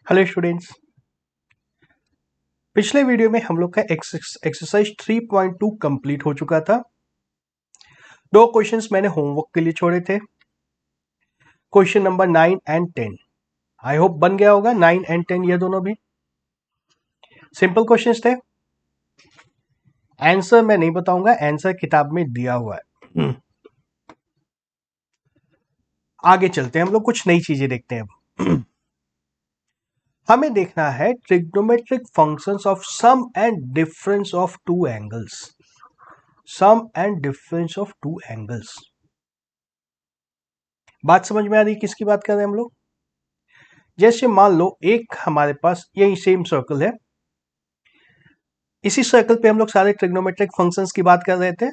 Hello students. पिछले video में हम लोग का एक्सरसाइज 3.2 कंप्लीट हो चुका था। दो क्वेश्चंस मैंने होमवर्क के लिए छोड़े थे, question number 9 and 10। I hope बन गया होगा 9 एंड 10, ये दोनों भी सिंपल क्वेश्चंस थे। आंसर मैं नहीं बताऊंगा, आंसर किताब में दिया हुआ है। आगे चलते हैं, हम लोग कुछ नई चीजें देखते हैं अब। हमें देखना है trigonometric functions of sum and difference of two angles. Sum and difference of two angles, बात समझ में आ रही है किसकी बात कर रहे हैं हम लोग? जैसे मान लो एक हमारे पास यही सेम सर्कल है, इसी सर्कल पे हम लोग सारे ट्रिग्नोमेट्रिक फंक्शंस की बात कर रहे थे।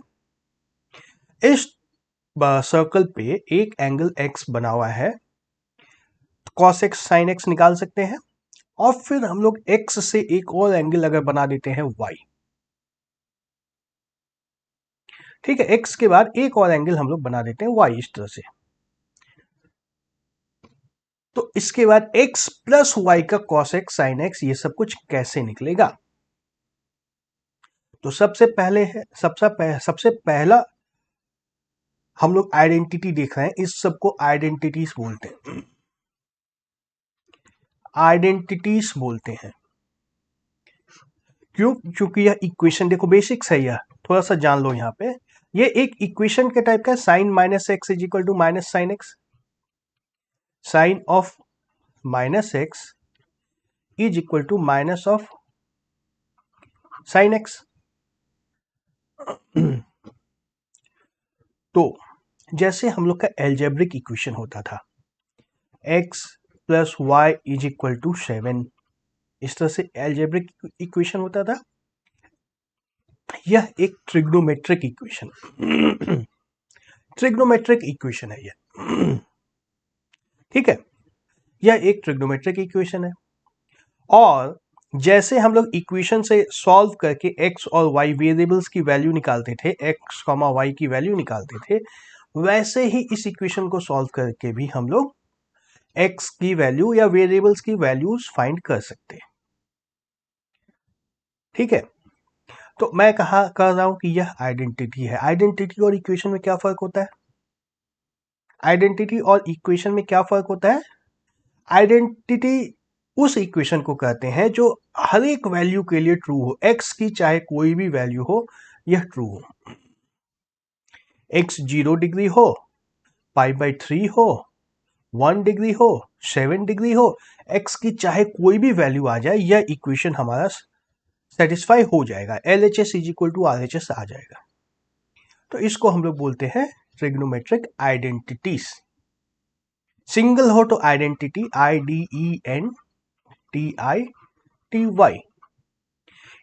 इस सर्कल पे एक एंगल x बना हुआ है, cos x sin x निकाल सकते हैं, और फिर हम लोग x से एक और एंगल अगर बना देते हैं y, ठीक है, x के बाद एक और एंगल हम लोग बना देते हैं y इस तरह से। तो इसके बाद x प्लस y का cos x sin x ये सब कुछ कैसे निकलेगा? तो सबसे पहला हम लोग आइडेंटिटी देख रहे हैं, इस सबको आइडेंटिटीज बोलते हैं। आइडेंटिटीज बोलते हैं क्यों? क्योंकि यह इक्वेशन देखो बेसिक्स है, यह थोड़ा सा जान लो। यहां पे ये एक इक्वेशन के टाइप का, sine minus x is equal to minus sine x. Sine of minus x is equal to minus of sine X. तो जैसे हम लोग का एल्जेब्रिक इक्वेशन होता था, x plus Y is equal to 7, इस तरह से एल्जेब्रिक इक्वेशन होता था। यह एक ट्रिग्नोमेट्रिक इक्वेशन ट्रिग्नोमेट्रिक इक्वेशन है यह, ठीक है, यह एक ट्रिग्नोमेट्रिक इक्वेशन है। और जैसे हम लोग इक्वेशन से सॉल्व करके x और y वेरिएबल्स की वैल्यू निकालते थे, x, y की वैल्यू निकालते थे, वैसे ही इस इक्वेशन को सॉल्व करके भी हम लोग x की वैल्यू या वेरिएबल्स की वैल्यूज फाइंड कर सकते हैं, ठीक है। तो मैं कहा कर रहा हूं कि यह आइडेंटिटी है। आइडेंटिटी और इक्वेशन में क्या फर्क होता है? आइडेंटिटी और इक्वेशन में क्या फर्क होता है? आइडेंटिटी उस इक्वेशन को कहते हैं जो हर एक वैल्यू के लिए ट्रू हो, x की चाहे कोई भी वैल्यू हो, यह ट्रू हो। x 0 डिग्री हो, π/3 हो, 1 डिग्री हो, 7 डिग्री हो, x की चाहे कोई भी वैल्यू आ जाए, यह इक्वेशन हमारा सेटिस्फाई हो जाएगा, LHS is equal to RHS आ जाएगा। तो इसको हम लोग बोलते हैं ट्रिग्नोमेट्रिक आइडेंटिटीज। सिंगल हो तो आइडेंटिटी IDENTITY,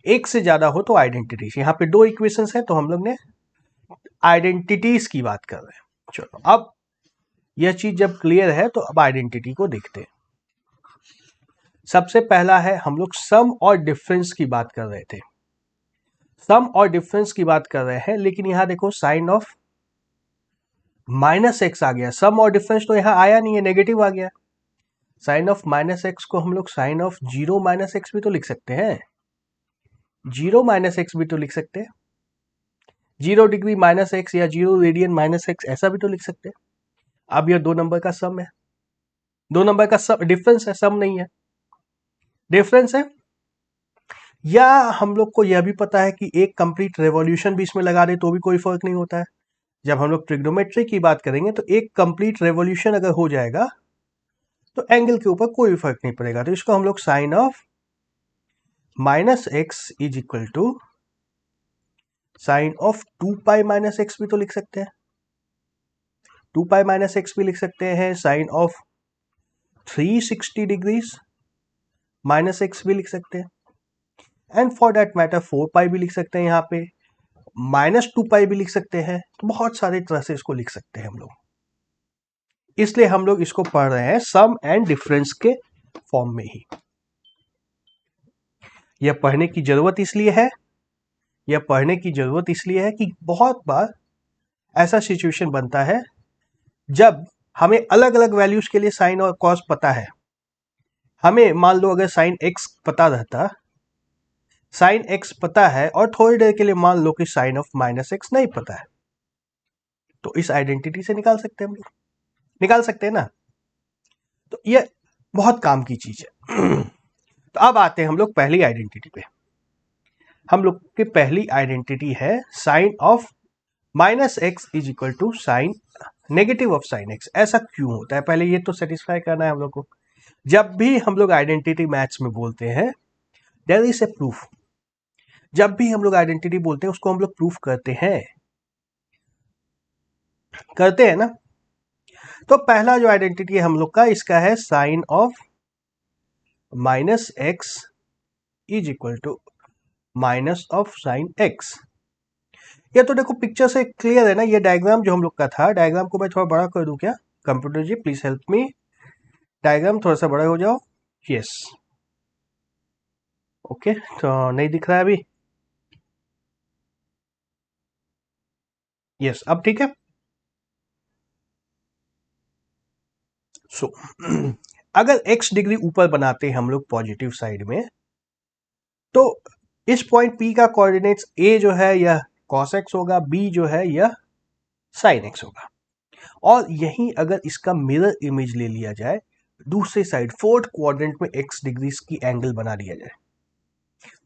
एक से ज्यादा हो तो आइडेंटिटीज। यहां पे दो इक्वेशंस है तो हम लोग ने आइडेंटिटीज की बात कर रहे हैं। चलो अब यह चीज जब क्लियर है तो अब आइडेंटिटी को देखते हैं। सबसे पहला है, हम लोग सम और डिफरेंस की बात कर रहे थे। सम और डिफरेंस की बात कर रहे हैं, लेकिन यहां देखो साइन ऑफ माइनस एक्स आ गया। सम और डिफरेंस तो यहां आया नहीं है, नेगेटिव आ गया। साइन ऑफ माइनस एक्स को हम लोग साइन ऑफ 0 माइनस एक्स भी तो लिख सकते हैं, 0 माइनस एक्स भी तो लिख सकते हैं, 0 डिग्री माइनस एक्स या 0 रेडियन माइनस एक्स, ऐसा भी तो लिख सकते हैं। अब यह दो नंबर का सम है, दो नंबर का सम डिफरेंस है, सम नहीं है, डिफरेंस है। या हम लोग को यह भी पता है कि एक कंप्लीट रेवोल्यूशन भी इसमें लगा दे तो भी कोई फर्क नहीं होता है। जब हम लोग ट्रिग्नोमेट्री की बात करेंगे तो एक कंप्लीट रेवोल्यूशन अगर हो जाएगा तो एंगल के ऊपर कोई फर्क नहीं पड़ेगा। तो इसको हम लोग sine of minus x is equal to sine of 2π minus x भी तो लिख सकते हैं, 2π माइनस एक्स भी लिख सकते हैं, sine of 360 degrees minus x भी लिख सकते हैं, एंड फॉर दैट मैटर 4π भी लिख सकते हैं, यहाँ पे -2π भी लिख सकते हैं। तो बहुत सारे तरह से इसको लिख सकते हैं हम लोग, इसलिए हम लोग इसको पढ़ रहे हैं सम एंड डिफरेंस के फॉर्म में ही। यह पढ़ने की जरूरत इसलिए है, यह पढ़ने की जरूरत इसलिए है कि बहुत बार ऐसा सिचुएशन बनता है जब हमें अलग अलग वैल्यूज के लिए साइन और कॉस पता है, हमें मान लो अगर साइन एक्स पता रहता, साइन एक्स पता है और थोड़ी देर के लिए मान लो कि साइन ऑफ माइनस एक्स नहीं पता है, तो इस आइडेंटिटी से निकाल सकते हैं हम लोग, निकाल सकते हैं ना। तो ये बहुत काम की चीज है। तो अब आते हैं हम लोग पहली आइडेंटिटी पे। हम लोग की पहली आइडेंटिटी है sine of minus x is equal to sine negative of sine X. ऐसा क्यों होता है, पहले ये तो सेटिस्फाई करना है हम लोग को। जब भी हम लोग आइडेंटिटी मैथ्स में बोलते हैं, देयर इज ए प्रूफ। जब भी हम लोग आइडेंटिटी बोलते हैं उसको हम लोग प्रूफ करते हैं ना। तो पहला जो आइडेंटिटी है हम लोग का, इसका है sine of minus x is equal to minus of sine X. ये तो देखो पिक्चर से क्लियर है ना। ये डायग्राम जो हम लोग का था, डायग्राम को मैं थोड़ा बड़ा कर दूं क्या? Computer ji please help me, diagram थोड़ा सा बड़ा हो जाओ। यस, ओके, तो नहीं दिख रहा है अभी। यस, अब ठीक है। सो अगर x डिग्री ऊपर बनाते हैं हम लोग पॉजिटिव साइड में, तो इस पॉइंट P का कोऑर्डिनेट्स a जो है यह cos x होगा, b जो है यह sin x होगा। और यहीं अगर इसका मिरर इमेज ले लिया जाए दूसरे साइड, फोर्थ क्वाड्रेंट में x डिग्रीज की एंगल बना दिया जाए,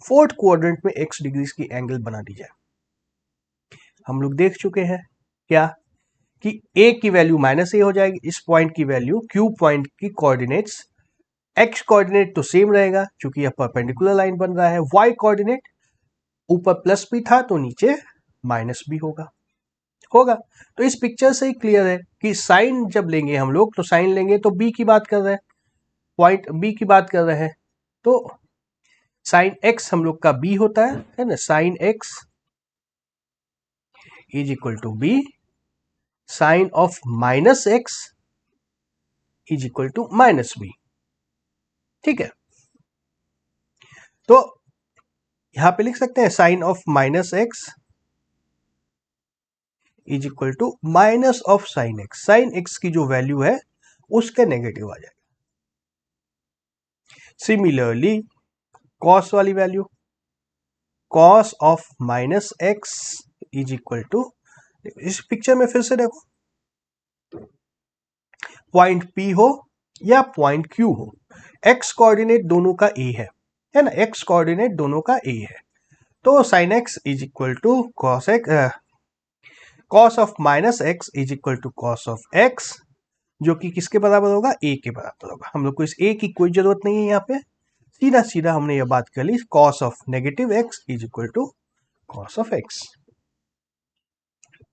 फोर्थ क्वाड्रेंट में x डिग्रीज की एंगल बना दी जाए। हम लोग देख चुके हैं क्या कि a की वैल्यू माइनस ए हो जाएगी, इस पॉइंट की वैल्यू q पॉइंट की कोऑर्डिनेट्स, x कोऑर्डिनेट तो सेम रहेगा क्योंकि यह परपेंडिकुलर लाइन बन रहा है, y कोऑर्डिनेट ऊपर प्लस भी था तो नीचे माइनस भी होगा। तो इस पिक्चर से ही क्लियर है कि साइन जब लेंगे हम लोग, तो साइन लेंगे तो b की बात कर रहे हैं, पॉइंट b की बात कर रहे हैं। तो साइन x हम लोग का b होता है ना। Sine x is equal to b, sine of minus x is equal to minus b। ठीक है, तो यहां पे लिख सकते हैं sine of minus x is equal to minus of sine x. Sine X की जो वैल्यू है उसके नेगेटिव आ जाएगा। सिमिलरली कॉस वाली value, cos of minus x is equal to, इस पिक्चर में फिर से देखो, पॉइंट P हो या पॉइंट Q हो, x कोऑर्डिनेट दोनों का a है ना, x कोऑर्डिनेट दोनों का a है। तो sine X is equal to cos x, cos of minus x is equal to cos of X, जो कि किसके बराबर होगा? a के बराबर होगा। हम लोग को इस a की कोई जरूरत नहीं है यहाँ पे, सीधा सीधा हमने ये बात कर ली, cos of negative x is equal to cos of x.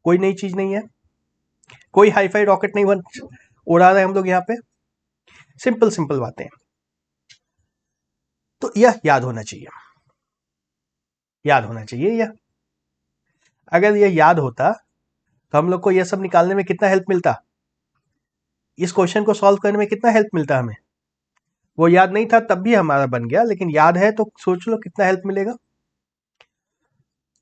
कोई नई चीज नहीं है, कोई हाईफाई रॉकेट नहीं बन उड़ा रहे हम लोग यहाँ पे, सिंपल सिंपल बातें। तो यह याद होना चाहिए, याद होना चाहिए यह। अगर यह याद होता तो हम लोग को यह सब निकालने में कितना हेल्प मिलता, इस क्वेश्चन को सॉल्व करने में कितना हेल्प मिलता हमें। वो याद नहीं था तब भी हमारा बन गया, लेकिन याद है तो सोच लो कितना हेल्प मिलेगा।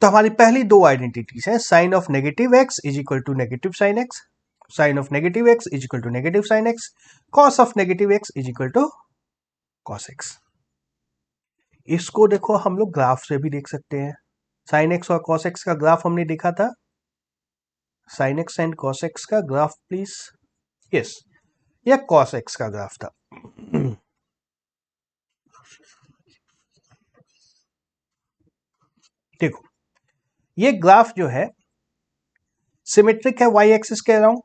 तो हमारी पहली दो आइडेंटिटीज हैं, sine of negative x is equal to negative sine x, sine of negative x is equal to negative sine X, cos of negative x is equal to cos X. इसको देखो हम लोग ग्राफ से भी देख सकते हैं। साइन एक्स और कॉस एक्स का ग्राफ हमने देखा था, sign x and cos x का ग्राफ प्लीज। यस, यह कॉस एक्स का ग्राफ था। देखो ये ग्राफ जो है सिमेट्रिक है वाई एक्सिस के अलोंग,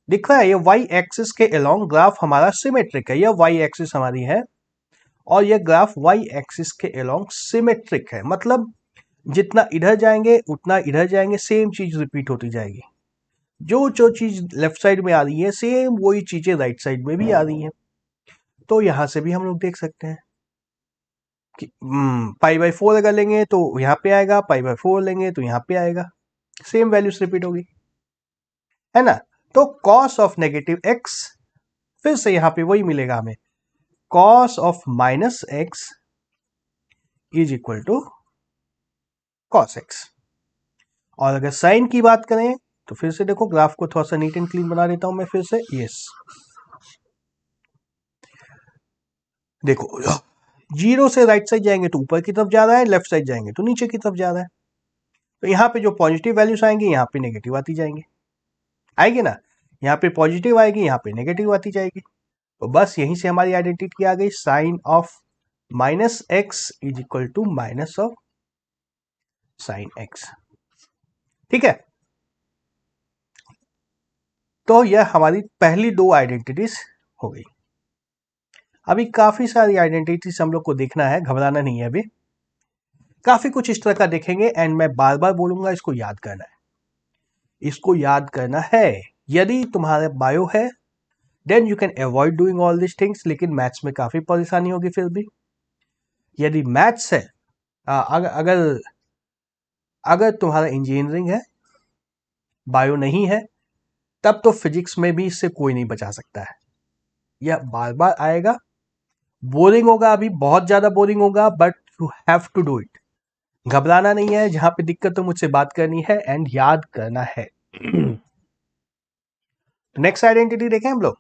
दिख रहा है ये वाई एक्सिस के अलोंग ग्राफ हमारा सिमेट्रिक है। यह वाई एक्सिस हमारी है और यह ग्राफ वाई एक्सिस के अलोंग सिमेट्रिक है, मतलब जितना इधर जाएंगे उतना इधर जाएंगे, सेम चीज रिपीट होती जाएगी। जो जो चीज लेफ्ट साइड में आ रही है सेम वही चीजें राइट साइड में भी आ रही हैं। तो यहां से भी हम लोग देख सकते हैं कि पाई बाई 4 अगर लेंगे तो यहाँ पे आएगा, पाई बाई 4 लेंगे तो यहाँ पे आएगा, सेम वैल्यूज रिपीट होगी, है ना। तो कॉस ऑफ नेगेटिव एक्स, फिर से यहां पे वही मिलेगा हमें, cos of minus x is equal to cos x. और अगर साइन की बात करें तो फिर से देखो ग्राफ को थोड़ा सा नीट एंड क्लीन बना देता हूं मैं फिर से। यस, देखो, जीरो से राइट साइड जाएंगे तो ऊपर की तरफ जा रहा है, लेफ्ट साइड जाएंगे तो नीचे की तरफ जा रहा है। तो यहाँ पे जो पॉजिटिव वैल्यूज आएंगे यहाँ पे नेगेटिव आती जाएंगे, आएगी ना, यहाँ पे पॉजिटिव आएगी, यहाँ पे नेगेटिव आती जाएगी। तो बस यहीं से हमारी आइडेंटिटी आ गई, sine of minus x is equal to minus of sine x. ठीक है, तो यह हमारी पहली दो आइडेंटिटीज हो गई। अभी काफी सारी आइडेंटिटीज हम लोग को देखना है, घबराना नहीं है, अभी काफी कुछ इस तरह का देखेंगे एंड मैं बार बार बोलूंगा इसको याद करना है, इसको याद करना है। यदि तुम्हारे बायो है then you can avoid doing all this things, लेकिन मैथ्स में काफी परेशानी होगी फिर भी। यदि मैथ्स है, अगर अगर अगर तुम्हारा इंजीनियरिंग है, बायो नहीं है, तब तो फिजिक्स में भी इससे कोई नहीं बचा सकता है, यह बार बार आएगा। बोरिंग होगा, अभी बहुत ज्यादा बोरिंग होगा, but you have to do it. घबराना नहीं है, जहां पे दिक्कत हो मुझसे बात करनी है एंड याद करना है। नेक्स्ट आइडेंटिटी देखें हम लोग।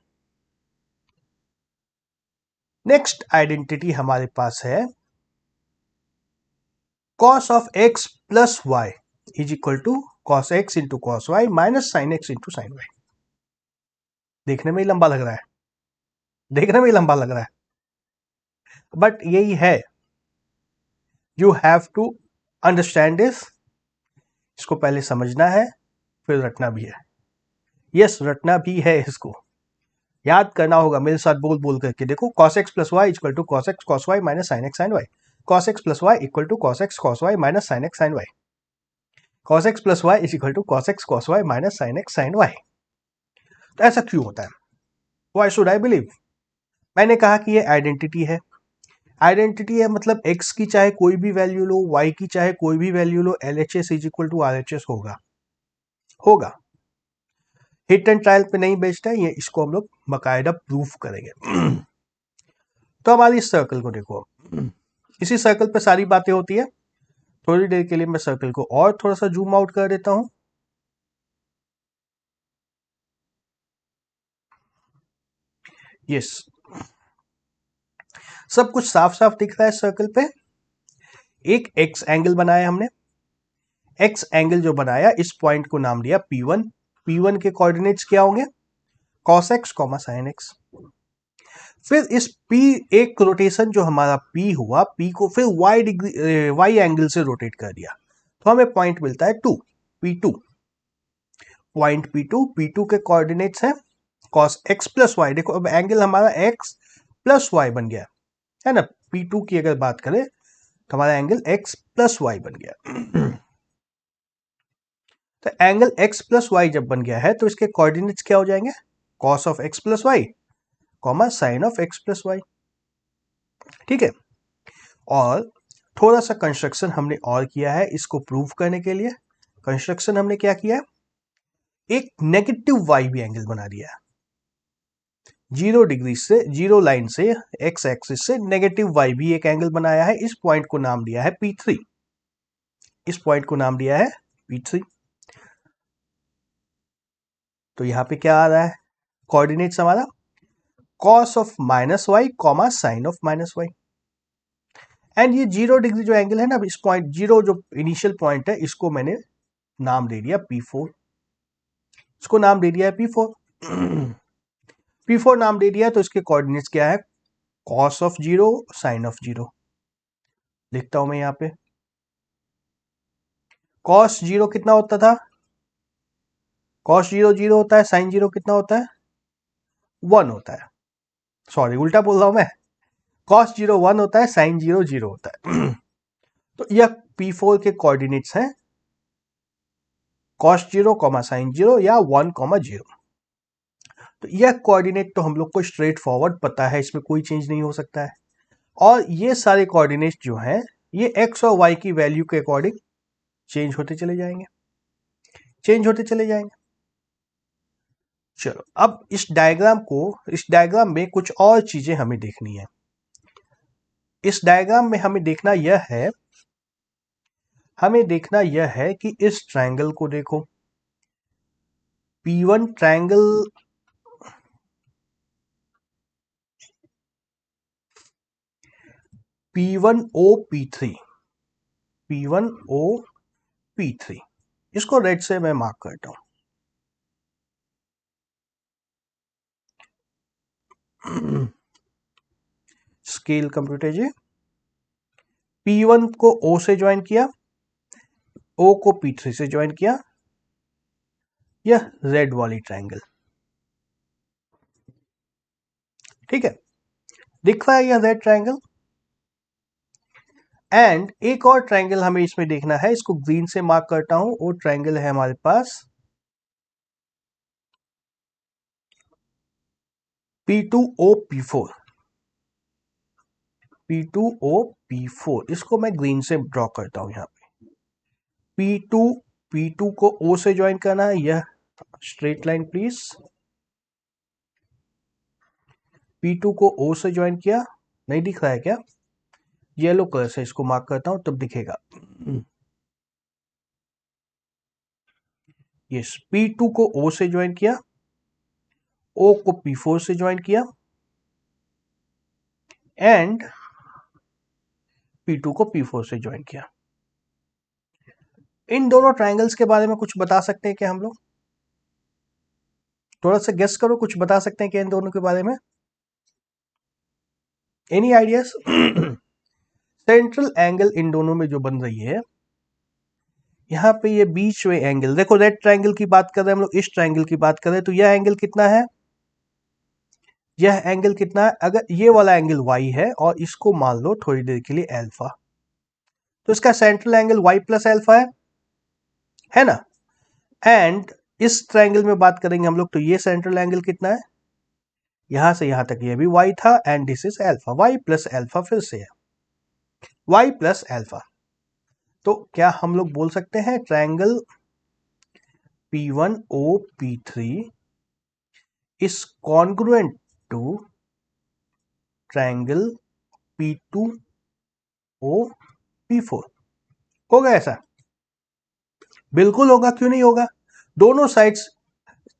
नेक्स्ट आइडेंटिटी हमारे पास है cos of x plus Y is equal to cos x into cos y minus sine x into sine y. देखने में ही लंबा लग रहा है, देखने में ही लंबा लग रहा है, बट यही है। You have to understand this, इसको पहले समझना है फिर रटना भी है। यस, रटना भी है, इसको याद करना होगा मेरे साथ बोल बोल करके। देखो, cos x plus y equal to cos x cos y minus sin x sin y, cos x plus y equal to cos x cos y minus sin x sin y, cos x plus Y is equal to cos x cos y minus sin x sin y। तो ऐसा क्यों होता है? Why should I believe? मैंने कहा कि ये identity है। आइडेंटिटी है मतलब x की चाहे कोई भी वैल्यू लो, y की चाहे कोई भी वैल्यू लो, LHS is equal to RHS होगा, होगा। हिट एंड ट्रायल पे नहीं बेचता है ये, इसको हम लोग बाकायदा प्रूफ करेंगे। तो हमारी इस सर्कल को देखो, इसी सर्कल पे सारी बातें होती है। थोड़ी देर के लिए मैं सर्कल को और थोड़ा सा जूम आउट कर देता हूं। यस, सब कुछ साफ साफ दिख रहा है सर्कल पे। एक एक्स एंगल बनाया हमने, एक्स एंगल जो बनाया, इस पॉइंट को नाम दिया P1। P1 के कोऑर्डिनेट्स क्या होंगे? cos x, sin x। फिर इस P, एक रोटेशन जो हमारा P हुआ, P को फिर y डिग्री y एंगल से रोटेट कर दिया, तो हमें पॉइंट मिलता है 2, P2। पॉइंट P2 के कोऑर्डिनेट्स हैं cos x प्लस वाई। देखो अब एंगल हमारा x प्लस वाई बन गया है ना। P2 की अगर बात करें तो हमारा एंगल x प्लस वाई बन गया। तो एंगल x प्लस वाई जब बन गया है तो इसके कोऑर्डिनेट्स क्या हो जाएंगे? cos of x plus y comma sine of x plus y. ठीक है, और थोड़ा सा कंस्ट्रक्शन हमने और किया है इसको प्रूव करने के लिए। कंस्ट्रक्शन हमने क्या किया? एक नेगेटिव वाई भी एंगल बना दिया है, 0 डिग्री से, 0 लाइन से, एक्स एक्सिस से नेगेटिव वाई भी एक एंगल बनाया है। इस पॉइंट को नाम दिया है P3, इस पॉइंट को नाम दिया है P3। तो यहां पे क्या आ रहा है कोऑर्डिनेट्स हमारा? cos of minus y comma sine of minus y. And ये 0 डिग्री जो एंगल है ना, इस पॉइंट 0 जो इनिशियल पॉइंट है, इसको मैंने नाम दे दिया P4, इसको नाम दे दिया है P4। P4 नाम दे दिया तो इसके कोऑर्डिनेट्स क्या है? cos of 0 sine of 0। लिखता हूं मैं यहां पे, cos 0 कितना होता था? cos 0 0 होता है, साइन 0 कितना होता है? 1 होता है। सॉरी, उल्टा बोल रहा हूं मैं, cos 0 1 होता है, साइन 0 0 होता है। तो यह P4 के कोऑर्डिनेट्स हैं, cos 0 साइन 0 या 1 0। तो यह कोऑर्डिनेट तो हम लोग को स्ट्रेट फॉरवर्ड पता है, इसमें कोई चेंज नहीं हो सकता है। और ये सारे कोऑर्डिनेट्स जो हैं ये x और y की वैल्यू के अकॉर्डिंग चेंज होते चले जाएंगे, चेंज होते चले जाएंगे। चलो अब इस डायग्राम में कुछ और चीजें हमें देखनी है। इस डायग्राम में हमें देखना यह है कि इस ट्रायंगल को देखो, P1 ट्रायंगल, P1O P3 इसको रेड से मैं मार्क करता हूं। स्केल कंप्यूटर जी, P1 को O से ज्वाइन किया, O को P3 से ज्वाइन किया, यह रेड वाली ट्रायंगल, ठीक है, दिख रहा है यह रेड ट्रायंगल। एंड एक और ट्रायंगल हमें इसमें देखना है, इसको ग्रीन से मार्क करता हूं। वो ट्रायंगल है हमारे पास P2O P4, इसको मैं ग्रीन से ड्रॉ करता हूं। यहां पे P2 को O से ज्वाइन करना है, यह स्ट्रेट लाइन प्लीज। P2 को O से ज्वाइन किया, नहीं दिख रहा है क्या? येलो कलर से इसको मार्क करता हूं तब दिखेगा। यस, P2 को O से ज्वाइन किया, O को P4 से ज्वाइन किया एंड P2 को P4 से ज्वाइन किया। इन दोनों ट्रायंगल्स के बारे में कुछ बता सकते हैं क्या हम लोग? थोड़ा सा गेस करो, कुछ बता सकते हैं क्या इन दोनों के बारे में? Any ideas? Central angle in दोनों में जो बन रही है, यहां पे ये बीच में एंगल, देखो रेड ट्रायंगल की बात कर रहे हैं हम लोग, इस ट्रायंगल की बात कर रहे हैं, तो यह एंगल कितना है? यह एंगल कितना है? अगर ये वाला एंगल y है और इसको मान लो थोड़ी देर के लिए अल्फा, तो इसका central angle y plus alpha है ना? एंड इस ट्रायंगल में बात करेंगे हम लोग, तो ये सेंट्रल एंगल कितना है? यहां से यहां तक ये भी y था and this is alpha, y plus alpha फिर से है, y प्लस अल्फा। तो क्या हम लोग बोल सकते हैं triangle P1O P3 is congruent to triangle P2O P4? होगा ऐसा? बिल्कुल होगा, क्यों नहीं होगा? दोनों साइड्स,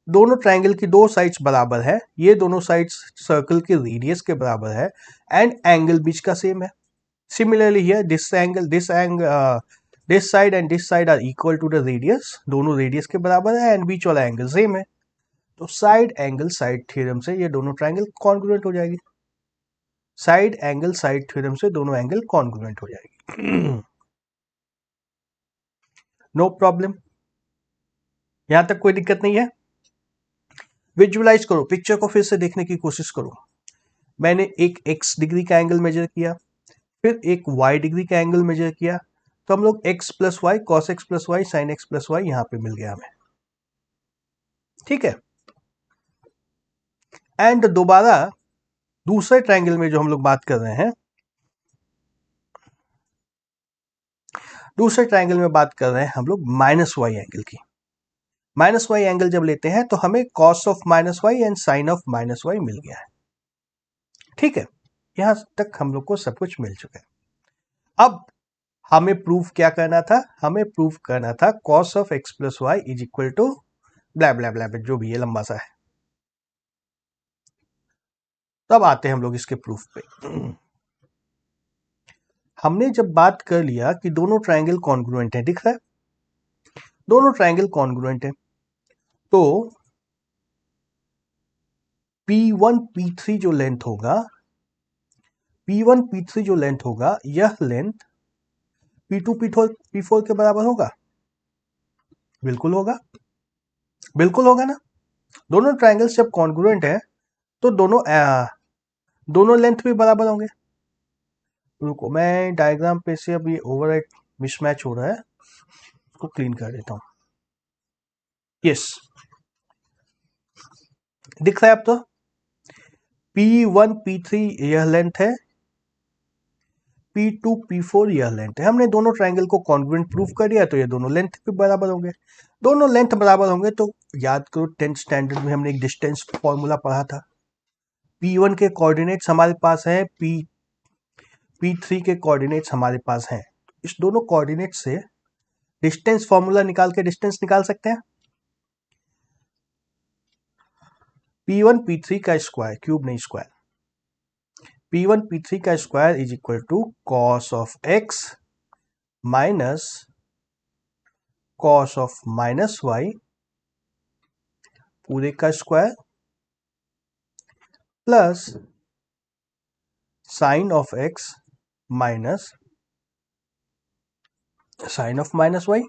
दोनों ट्रायंगल की दो साइड्स बराबर है, ये दोनों साइड्स सर्कल के रेडियस के बराबर है एंड एंगल बीच का सेम है। Similarly here this side and this side are equal to the radius, दोनों रेडियस के बराबर है एंड बीच वाला एंगल सेम है, तो साइड एंगल साइड थ्योरम से ये दोनों ट्रायंगल कॉन्ग्रुएंट हो जाएगी। साइड एंगल साइड थ्योरम से दोनों एंगल कॉन्ग्रुएंट हो जाएगी। नो प्रॉब्लम, यहां तक कोई दिक्कत नहीं है। विजुअलाइज करो, पिक्चर को फिर से देखने की कोशिश करो। मैंने एक x डिग्री का एंगल मेजर किया, फिर एक y डिग्री का एंगल मेजर किया, तो हम लोग x plus y, cos x plus y, sine x plus y यहां पे मिल गया हमें, ठीक है। एंड दोबारा दूसरे ट्रायंगल में जो हम लोग बात कर रहे हैं, दूसरे ट्रायंगल में बात कर रहे हैं हम लोग माइनस वाई एंगल की। माइनस वाई एंगल जब लेते हैं तो हमें cos of minus y and sine of minus y मिल गया है, ठीक है। यहां तक हम लोग को सब कुछ मिल चुका है। अब हमें प्रूफ क्या करना था? हमें प्रूफ करना था cos of x plus Y is equal to blah blah blah, जो भी है लंबा सा है। तब आते हैं हम लोग इसके प्रूफ पे। हमने जब बात कर लिया कि दोनों ट्रायंगल कॉन्ग्रुएंट है, दिख रहा है दोनों ट्रायंगल कॉन्ग्रुएंट है, तो P1 P3 जो लेंथ होगा, P1 P3 जो लेंथ होगा, यह लेंथ P2 P4 के बराबर होगा। बिल्कुल होगा, बिल्कुल होगा ना। दोनों ट्रायंगल्स जब कॉन्ग्रुएंट है तो दोनों लेंथ भी बराबर होंगे। रुको, मैं डायग्राम पे से अब ये ओवरराइट मिसमैच हो रहा है, इसको क्लीन कर देता हूं। यस, दिख रहा है अब तो। P1 P3 यह लेंथ है, P2 P4 यह लेंथ है। हमने दोनों ट्रायंगल को कॉन्ग्रुएंट प्रूफ कर दिया, तो ये दोनों लेंथ भी बराबर होंगे। दोनों लेंथ बराबर होंगे तो याद करो 10th स्टैंडर्ड में हमने एक डिस्टेंस फॉर्मूला पढ़ा था। P1 के कोऑर्डिनेट्स हमारे पास हैं, P3 के कोऑर्डिनेट्स हमारे पास हैं। इस दोनों कोऑर्डिनेट्स से डिस्टेंस फॉर्मूला निकाल के डिस्टेंस निकाल सकते हैं। P1 P3 का स्क्वायर, क्यूब नहीं स्क्वायर, P1 P3 का square is equal to cos of x minus cos of minus y पूरे का square plus sine of x minus sine of minus y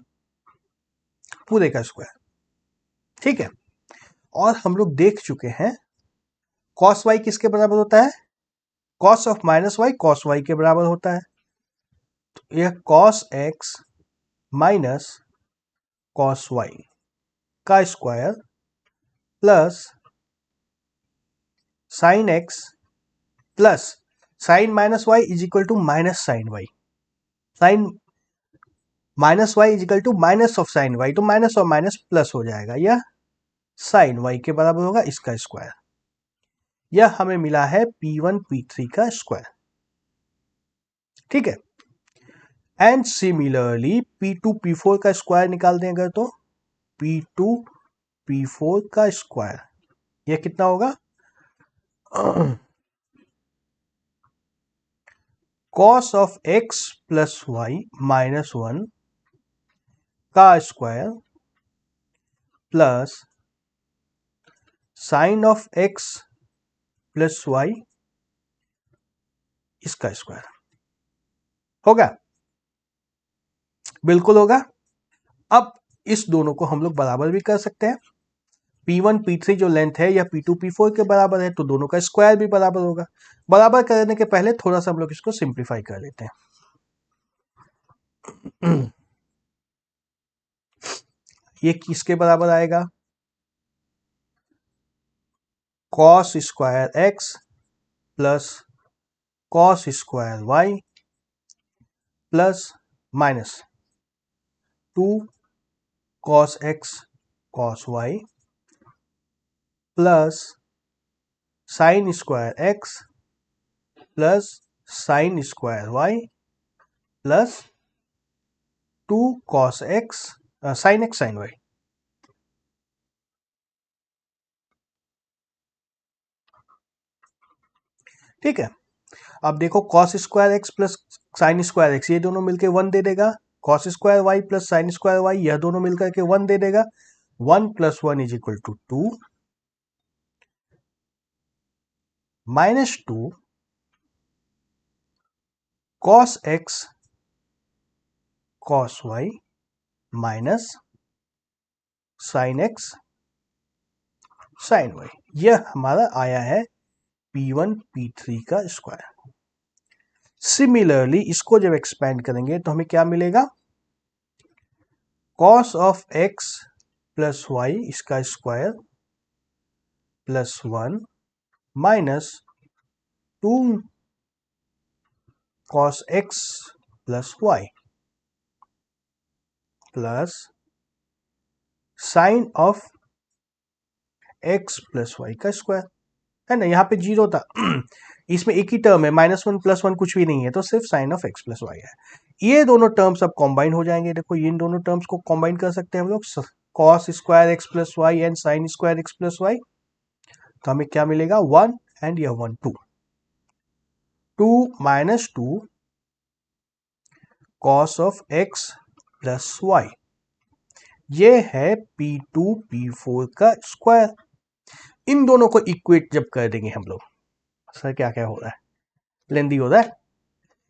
पूरे का स्क्वायर। ठीक है, और हम लोग देख चुके हैं कॉस वाई किसके बराबर होता है, cos of minus y cos y के बराबर होता है। तो यह cos x minus cos y का square plus sine x plus sine minus y is equal to minus sine y, sine minus y is equal to minus of sine y, तो minus और minus plus हो जाएगा, यह sign Y के बराबर होगा इसका स्क्वायर। यह हमें मिला है P1 P3 का स्क्वायर। ठीक है, एंड सिमिलरली P2 P4 का स्क्वायर निकाल दें अगर, तो P2 P4 का स्क्वायर यह कितना होगा, cos of x plus y minus 1 का square plus sine of x plus y इसका स्क्वायर होगा, बिल्कुल होगा। अब इस दोनों को हम लोग बराबर भी कर सकते हैं। P1 P3 जो लेंथ है या P2 P4 के बराबर है, तो दोनों का स्क्वायर भी बराबर होगा। बराबर करने के पहले थोड़ा सा हम लोग इसको सिंप्लीफाई कर लेते हैं। ये किसके बराबर आएगा, cos square x plus cos square y plus minus 2 cos x cos y plus sine square x plus sine square y plus 2 cos x sine x sine y. ठीक है, अब देखो cos square x plus sine square x ये दोनों मिलकर 1 दे देगा, cos square y plus sine square y यह दोनों मिलकर के 1 दे देगा। 1 plus 1 is equal to 2 minus 2 cos x cos y minus sine x sine y, यह हमारा आया है P1 P3 का स्क्वायर। सिमिलरली इसको जब एक्सपेंड करेंगे तो हमें क्या मिलेगा, cos of x plus y इसका square plus 1 minus 2 cos x plus y plus sine of x plus y का स्क्वायर, है ना, यहाँ पे 0 था इसमें एक ही टर्म है, -1 +1 कुछ भी नहीं है, तो सिर्फ sine of x plus y है। ये दोनों टर्म्स अब कॉम्बाइन हो जाएंगे। देखो इन दोनों टर्म्स को कॉम्बाइन कर सकते हैं हम लोग, cos square x plus y and sine square x plus y, तो हमें क्या मिलेगा 1 एंड यह 1 2 minus 2 cos of x plus y, ये है P2 P4 का स्क्वायर। इन दोनों को इक्वेट जब कर देंगे हम लोग, सर क्या क्या हो रहा है, लेंदी हो रहा है,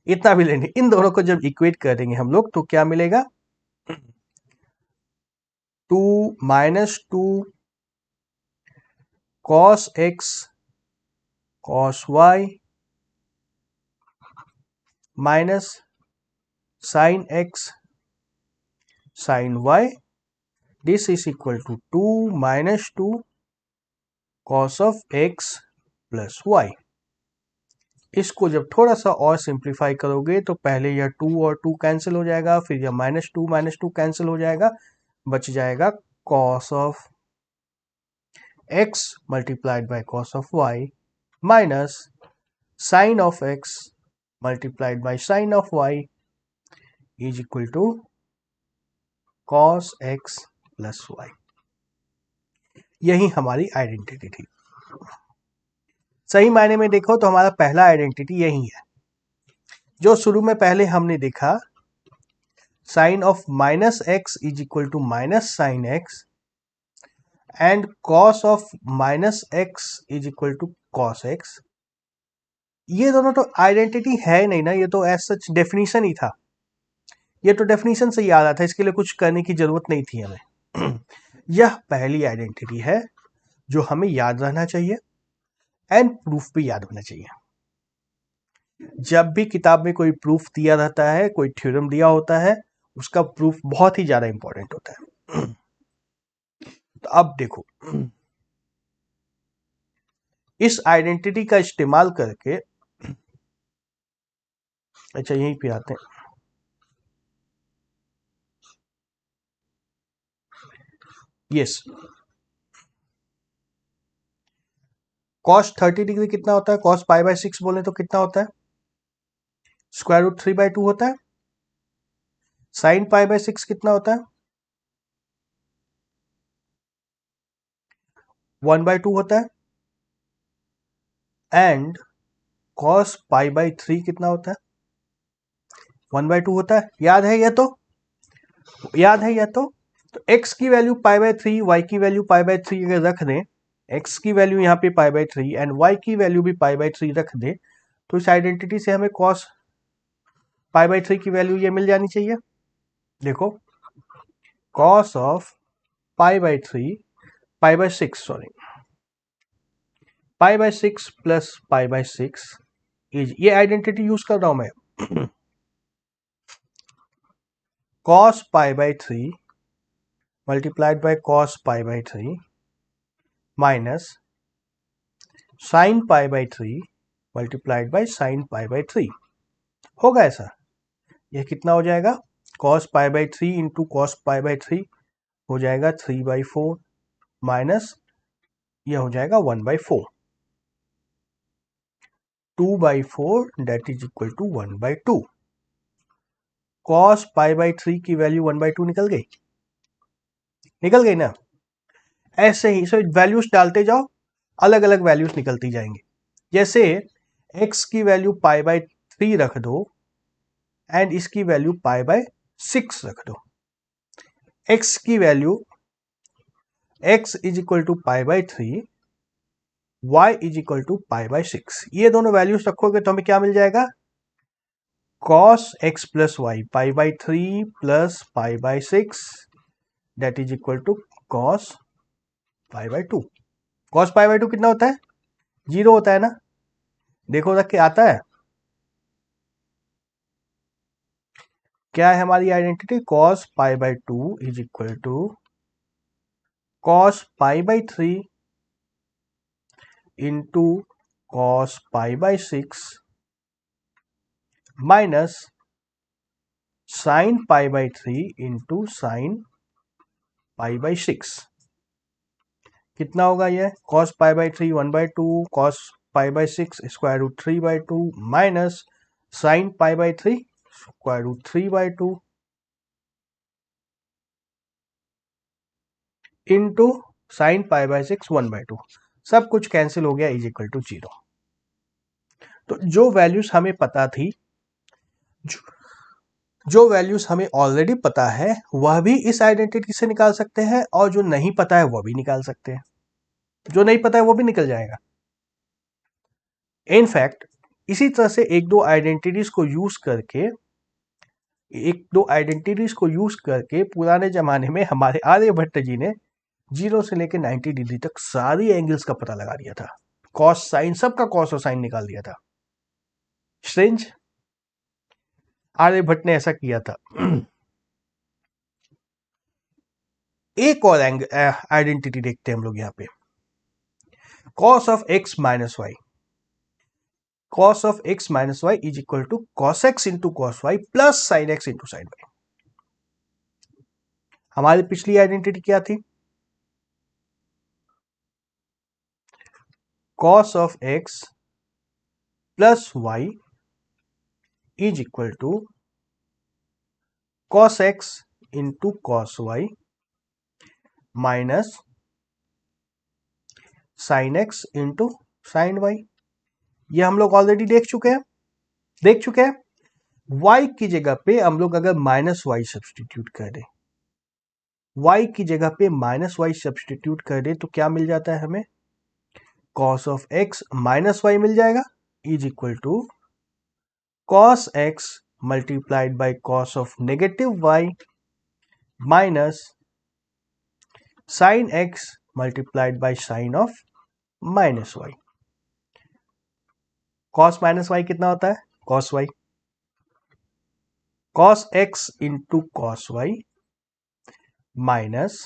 इतना भी लेंदी, इन दोनों को जब इक्वेट कर देंगे हम लोग तो क्या मिलेगा 2 minus 2 cos x cos y minus sine x sine y, this is equal to 2 minus 2 cos of x plus y. इसको जब थोड़ा सा और सिंप्लीफाई करोगे तो पहले यह 2 और 2 कैंसिल हो जाएगा, फिर यह -2 कैंसिल हो जाएगा, बच जाएगा cos of x multiplied by cos of y minus sine of x multiplied by sine of y is equal to cos x plus y. यही हमारी आइडेंटिटी थी। सही मायने में देखो तो हमारा पहला आइडेंटिटी यही है जो शुरू में पहले हमने देखा, sine of minus x is equal to minus sine x and cos of minus x is equal to cos x. ये दोनों तो आइडेंटिटी है नहीं ना, ये तो एज सच डेफिनेशन ही था, ये तो डेफिनेशन से ही आ रहा था, इसके लिए कुछ करने की जरूरत नहीं थी हमें। यह पहली आइडेंटिटी है जो हमें याद रहना चाहिए एंड प्रूफ भी याद होना चाहिए। जब भी किताब में कोई प्रूफ दिया रहता है, कोई थ्योरम दिया होता है, उसका प्रूफ बहुत ही ज्यादा इंपॉर्टेंट होता है। तो अब देखो, इस आइडेंटिटी का इस्तेमाल करके, अच्छा यहीं पे आते हैं, यस, कॉस 30 डिग्री कितना होता है, कॉस पाई बाय 6 बोले तो कितना होता है, स्क्वायर रूट 3/2 होता है। साइन पाई बाय 6 कितना होता है, 1/2 होता है। एंड कॉस पाई बाय 3 कितना होता है, 1/2 होता है। याद है ये तो, याद है ये तो x की वैल्यू पाई बाय 3, y की वैल्यू पाई बाय 3 अगर रख दें, x की वैल्यू यहाँ पे पाई बाय 3 एंड y की वैल्यू भी पाई बाय 3 रख दें, तो इस आइडेंटिटी से हमें cos पाई बाय 3 की वैल्यू ये मिल जानी चाहिए। देखो, cos of pi by 3, pi by 6 sorry, pi by 6 plus pi by 6 is, ये आइडेंटिटी यूज कर रहा हूं मैं, cos pi by 3 multiplied by cos pi by 3 minus sine pi by 3 multiplied by sign pi by 3 होगा ऐसा। यह कितना हो जाएगा, cos pi by 3 into cos pi by 3 हो जाएगा 3/4 माइनस यह हो जाएगा 1/4, 2/4 that is equal to 1/2। cos pi by 3 की वैल्यू 1/2 निकल गई, निकल गई ना। ऐसे ही वैल्यूज डालते जाओ, अलग अलग वैल्यूज निकलती जाएंगी। जैसे x की वैल्यू पाई बाय 3 रख दो एंड इसकी वैल्यू पाई बाय 6 रख दो। x की value x is equal to pi by 3, y is equal to pi by 6, ये दोनों वैल्यूज रखोगे तो हमें क्या मिल जाएगा, cos x plus y pi by 3 plus pi by 6 that is equal to cos pi by 2। cos pi by 2 कितना होता है, 0 होता है ना, देखो रख के आता है, क्या है हमारी identity, cos pi by 2 is equal to cos pi by 3 into cos pi by 6 minus sine pi by 3 into sine pi by 6। कितना होगा ये, cos pi by 3 1/2, cos pi by 6 square root 3/2 minus sine pi by 3 square root 3/2 into sine pi by 6 1/2, सब कुछ cancel हो गया, is equal to 0। तो जो values हमें पता थी, जो वैल्यूज हमें ऑलरेडी पता है वह भी इस आइडेंटिटी से निकाल सकते हैं, और जो नहीं पता है वह भी निकाल सकते हैं, जो नहीं पता है वो भी निकल जाएगा। इनफैक्ट इसी तरह से एक दो आइडेंटिटीज को यूज करके पुराने जमाने में हमारे आर्यभट्ट जी ने 0 से लेकर 90 डिग्री तक सारी एंगल्स का पता लगा दिया था, कॉस साइन सबका कॉस और साइन निकाल दिया था। स्ट्रेंज, आर्यभट्ट ने ऐसा किया था। एक और आइडेंटिटी देखते हैं हम लोग यहाँ पे, cos of x minus y, cos of x minus y is equal to cos x into cos y plus sine x into sine y. हमारी पिछली आइडेंटिटी क्या थी, cos of x plus Y is equal to cos x into cos y minus sine x into sine y. ये हम लोग already देख चुके हैं। y की जगह पे हम लोग अगर माइनस वाई सब्सटीट्यूट कर दें, y की जगह पे माइनस वाई सब्सटीट्यूट कर दें तो क्या मिल जाता है हमें, cos of x minus y मिल जाएगा, is equal to cos x multiplied by cos of negative y minus sin x multiplied by sin of minus y. cos minus y कितना होता है, cos y, cos x into cos y minus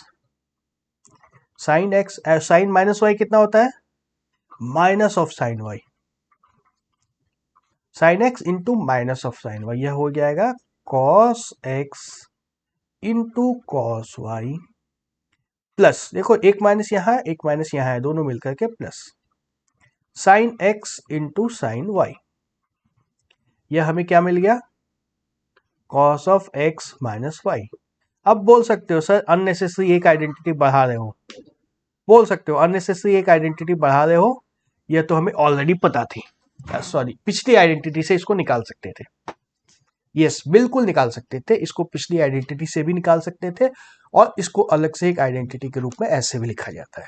sin x, sin minus y कितना होता है, minus of sin y, sin x into minus of sin y, यह हो जाएगा cos x into cos y plus, देखो एक माइनस यहां है एक माइनस यहां है, दोनों मिलकर के plus sin x into sin y, यह हमें क्या मिल गया, cos of x minus y. अब बोल सकते हो सर अननेसेसरी एक आइडेंटिटी बढ़ा रहे हो, बोल सकते हो अननेसेसरी एक आइडेंटिटी बढ़ा रहे हो, यह तो हमें ऑलरेडी पता थी, सॉरी पिछली आइडेंटिटी से इसको निकाल सकते थे। यस बिल्कुल निकाल सकते थे, इसको पिछली आइडेंटिटी से भी निकाल सकते थे और इसको अलग से एक आइडेंटिटी के रूप में ऐसे भी लिखा जाता है।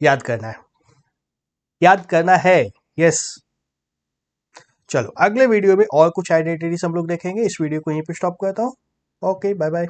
याद करना है। यस चलो अगले वीडियो में और कुछ आइडेंटिटीज हम लोग देखेंगे। इस वीडियो को यहीं पे स्टॉप करता हूं। Okay bye bye.